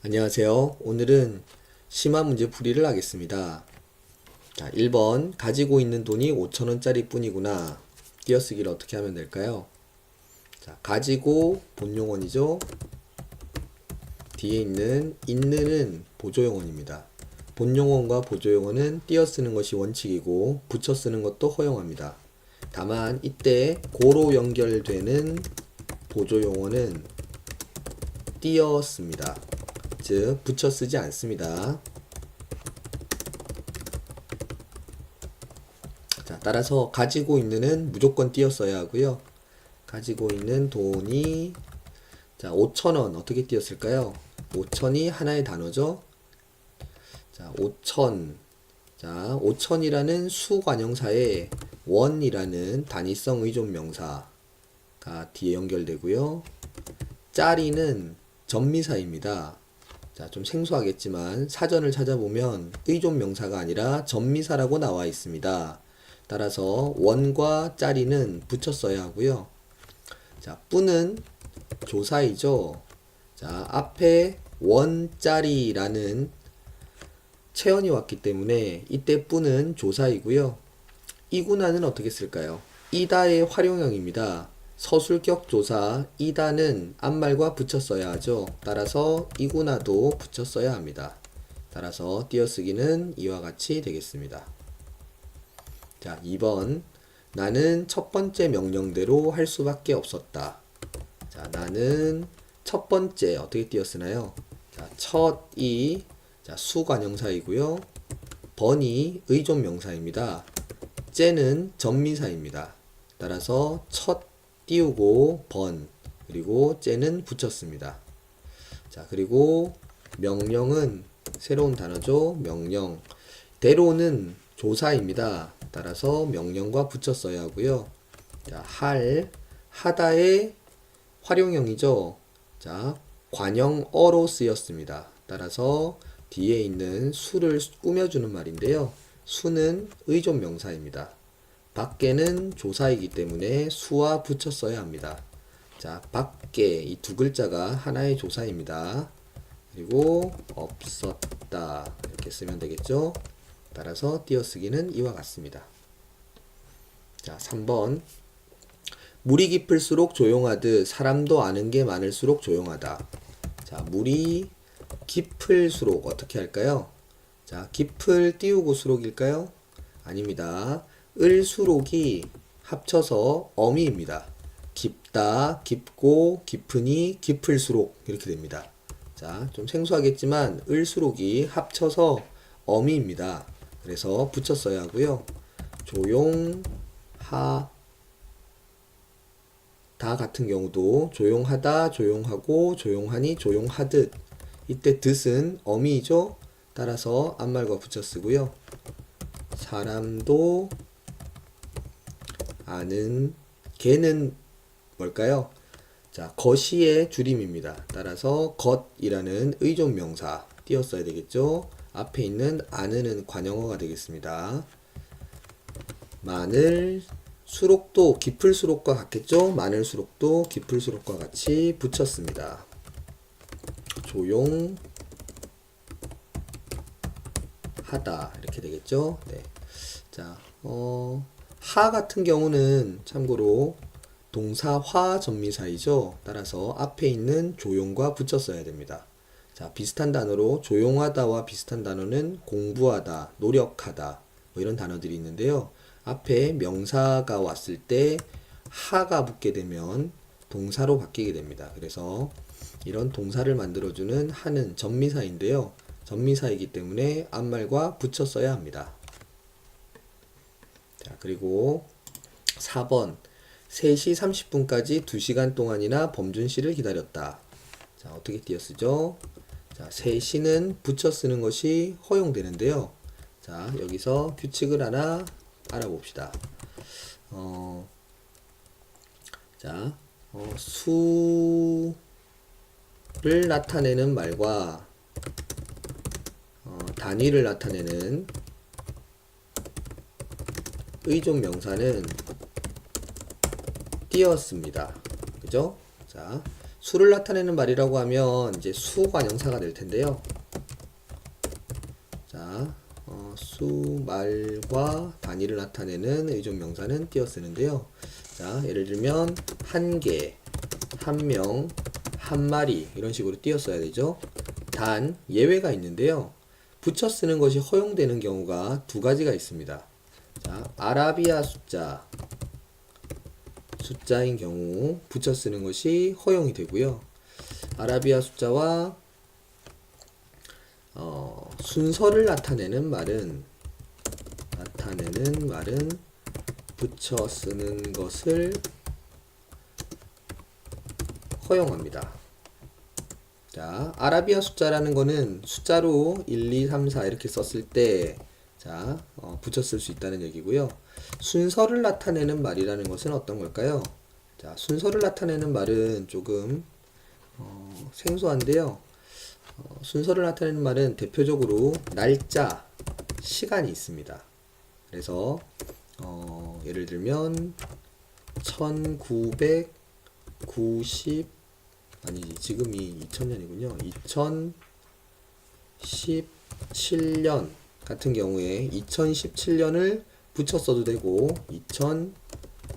안녕하세요. 오늘은 심화 문제 풀이를 하겠습니다. 자, 1번 가지고 있는 돈이 5,000원짜리 뿐이구나. 띄어쓰기를 어떻게 하면 될까요? 자, 가지고 본용어이죠. 뒤에 있는은 보조용어입니다. 본용어과 보조용어는 띄어쓰는 것이 원칙이고 붙여 쓰는 것도 허용합니다. 다만 이때 고로 연결되는 보조용어는 띄어씁니다. 즉 붙여 쓰지 않습니다. 자, 따라서 가지고 있는은 무조건 띄어 써야 하고요. 가지고 있는 돈이 자 5,000원 어떻게 띄었을까요? 5,000이 하나의 단어죠. 자 5,000 자 5,000이라는 수관형사에 원이라는 단위성 의존명사가 뒤에 연결되고요. 짜리는 전미사입니다. 자, 좀 생소하겠지만 사전을 찾아보면 의존명사가 아니라 전미사라고 나와 있습니다. 따라서 원과 짜리는 붙여 써야 하고요. 자, 뿌는 조사이죠. 자, 앞에 원짜리라는 체언이 왔기 때문에 이때 뿌는 조사이고요. 이구나는 어떻게 쓸까요? 이다의 활용형입니다. 서술격 조사 이다는 앞말과 붙여 써야 하죠. 따라서 이구나도 붙여 써야 합니다. 따라서 띄어쓰기는 이와 같이 되겠습니다. 자, 2번 나는 첫 번째 명령대로 할 수밖에 없었다. 자, 나는 첫 번째 어떻게 띄어쓰나요? 자, 첫이 자, 수관형사이고요. 번이 의존명사입니다. 째는 전미사입니다. 따라서 첫 띄우고 번 그리고 째는 붙였습니다. 자, 그리고 명령은 새로운 단어죠. 명령. 대로는 조사입니다. 따라서 명령과 붙여 써야 하고요. 자, 하다의 활용형이죠. 자, 관형어로 쓰였습니다. 따라서 뒤에 있는 수를 꾸며주는 말인데요. 수는 의존명사입니다. 밖에는 조사이기 때문에 수와 붙여 써야 합니다. 자, 밖에 이 두 글자가 하나의 조사입니다. 그리고 없었다 이렇게 쓰면 되겠죠. 따라서 띄어쓰기는 이와 같습니다. 자, 3번 물이 깊을수록 조용하듯 사람도 아는 게 많을수록 조용하다. 자, 물이 깊을수록 어떻게 할까요? 자, 깊을 띄우고 수록일까요? 아닙니다. 을수록이 합쳐서 어미입니다. 깊다, 깊고, 깊으니, 깊을수록 이렇게 됩니다. 자, 좀 생소하겠지만 을수록이 합쳐서 어미입니다. 그래서 붙여 써야 하고요. 조용하다 같은 경우도 조용하다, 조용하고, 조용하니, 조용하듯 이때 듯은 어미이죠. 따라서 앞말과 붙여 쓰고요. 사람도 아는 개는 뭘까요? 자, 것이의 줄임입니다. 따라서 것이라는 의존명사 띄었어야 되겠죠. 앞에 있는 아는은 관형어가 되겠습니다. 마늘 수록도 깊을수록과 같겠죠. 마늘수록도 깊을수록과 같이 붙였습니다. 조용하다 이렇게 되겠죠. 네. 자, 하 같은 경우는 참고로 동사화 전미사이죠. 따라서 앞에 있는 조용과 붙여 써야 됩니다. 자, 비슷한 단어로 조용하다와 비슷한 단어는 공부하다, 노력하다 뭐 이런 단어들이 있는데요. 앞에 명사가 왔을 때 하가 붙게 되면 동사로 바뀌게 됩니다. 그래서 이런 동사를 만들어주는 하는 전미사인데요. 전미사이기 때문에 앞말과 붙여 써야 합니다. 자, 그리고 4번 3시 30분까지 2시간 동안이나 범준 씨를 기다렸다. 자, 어떻게 띄어쓰죠? 자, 3시는 붙여 쓰는 것이 허용되는데요. 자, 여기서 규칙을 하나 알아봅시다. 자, 수를 나타내는 말과 단위를 나타내는 의존 명사는 띄었습니다. 그죠? 자, 수를 나타내는 말이라고 하면 이제 수관형사가 될 텐데요. 자, 수, 말과 단위를 나타내는 의존명사는 띄어 쓰는데요. 자, 예를 들면 한 개, 한 명, 한 마리 이런 식으로 띄어 써야 되죠. 단 예외가 있는데요. 붙여 쓰는 것이 허용되는 경우가 두 가지가 있습니다. 자, 아라비아 숫자인 경우 붙여 쓰는 것이 허용이 되고요. 아라비아 숫자와 순서를 나타내는 말은 붙여 쓰는 것을 허용합니다. 자, 아라비아 숫자라는 거는 숫자로 1, 2, 3, 4 이렇게 썼을 때 자, 붙여 쓸 수 있다는 얘기고요. 순서를 나타내는 말이라는 것은 어떤 걸까요? 자, 순서를 나타내는 말은 조금 생소한데요. 순서를 나타내는 말은 대표적으로 날짜, 시간이 있습니다. 그래서 예를 들면 1990 아니지 지금이 2000년이군요. 2017년 같은 경우에 2017년을 붙여 써도 되고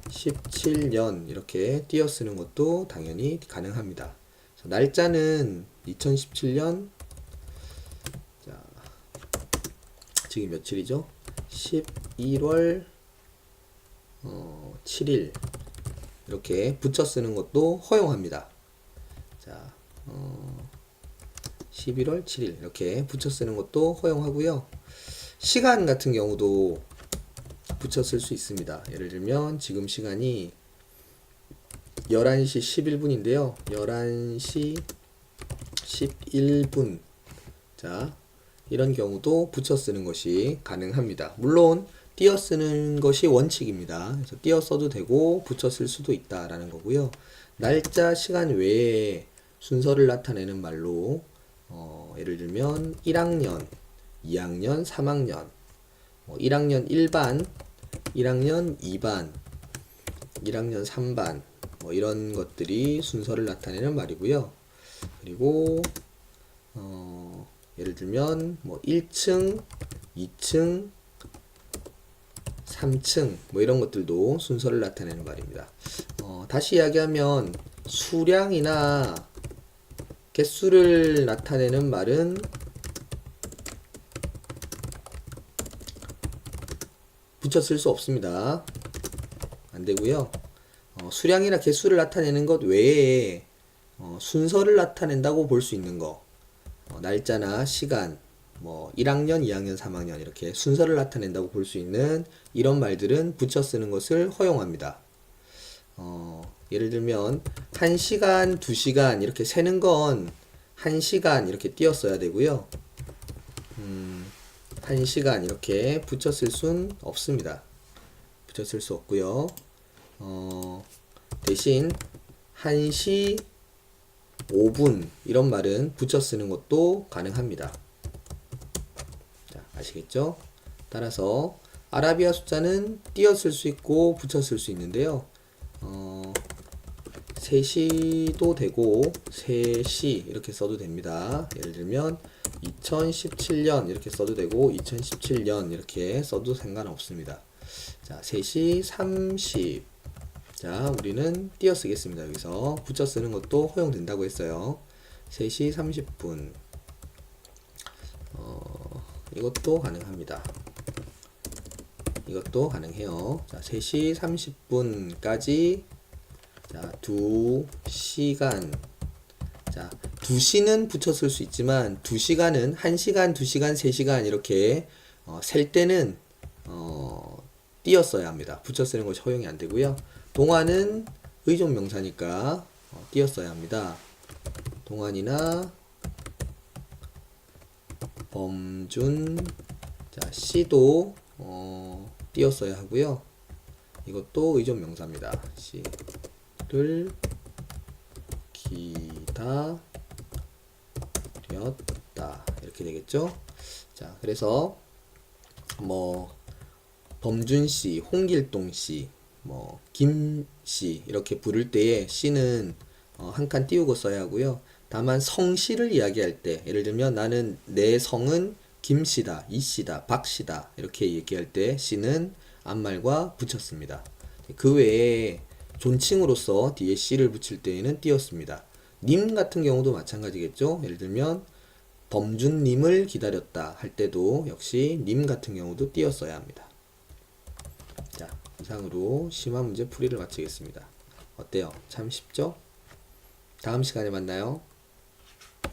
2017년 이렇게 띄어 쓰는 것도 당연히 가능합니다. 날짜는 2017년 자, 지금 며칠이죠? 11월 7일 이렇게 붙여 쓰는 것도 허용합니다. 자, 11월 7일 이렇게 붙여 쓰는 것도 허용하고요. 시간 같은 경우도 붙여 쓸 수 있습니다. 예를 들면 지금 시간이 11시 11분인데요. 11시 11분. 자, 이런 경우도 붙여 쓰는 것이 가능합니다. 물론 띄어 쓰는 것이 원칙입니다. 그래서 띄어 써도 되고 붙여 쓸 수도 있다라는 거고요. 날짜, 시간 외에 순서를 나타내는 말로 예를 들면 1학년, 2학년, 3학년, 1학년 1반, 1학년 2반, 1학년 3반 이런 것들이 순서를 나타내는 말이고요. 그리고 예를 들면 1층, 2층, 3층 이런 것들도 순서를 나타내는 말입니다. 다시 이야기하면 수량이나 개수를 나타내는 말은 붙여 쓸 수 없습니다. 안 되고요. 수량이나 개수를 나타내는 것 외에 순서를 나타낸다고 볼 수 있는 거 날짜나 시간 1학년, 2학년, 3학년 이렇게 순서를 나타낸다고 볼 수 있는 이런 말들은 붙여 쓰는 것을 허용합니다. 예를 들면 1시간, 2시간 이렇게 세는 건 1시간 이렇게 띄어 써야 되고요. 1시간 이렇게 붙여 쓸 순 없습니다. 붙여 쓸 수 없고요. 대신 1시 5분 이런 말은 붙여 쓰는 것도 가능합니다. 자, 아시겠죠? 따라서 아라비아 숫자는 띄어 쓸 수 있고 붙여 쓸 수 있는데요. 3시도 되고 3시 이렇게 써도 됩니다. 예를 들면 2017년 이렇게 써도 되고 2017년 이렇게 써도 상관없습니다. 자, 3시 30. 자, 우리는 띄어 쓰겠습니다. 여기서 붙여 쓰는 것도 허용된다고 했어요. 3시 30분. 이것도 가능합니다. 이것도 가능해요. 자, 3시 30분까지 자, 2시간. 자, 2시는 붙여 쓸 수 있지만 2시간은 1시간, 2시간, 3시간 이렇게 셀 때는 띄어 써야 합니다. 붙여 쓰는 것이 허용이 안 되고요. 동안은 의존 명사니까 띄어 써야 합니다. 동안이나 범준 자, 시도 띄어 써야 하고요. 이것도 의존 명사입니다. 시를 기다렸다 이렇게 되겠죠. 자, 그래서 범준씨, 홍길동씨, 김씨 이렇게 부를 때에 씨는 한 칸 띄우고 써야 하고요. 다만 성씨를 이야기할 때 예를 들면 나는 내 성은 김씨다, 이씨다, 박씨다 이렇게 얘기할 때 씨는 앞말과 붙였습니다. 그 외에 존칭으로서 뒤에 씨를 붙일 때에는 띄었습니다. 님 같은 경우도 마찬가지겠죠. 예를 들면 범준님을 기다렸다 할 때도 역시 님 같은 경우도 띄었어야 합니다. 자, 이상으로 심화 문제 풀이를 마치겠습니다. 어때요? 참 쉽죠? 다음 시간에 만나요.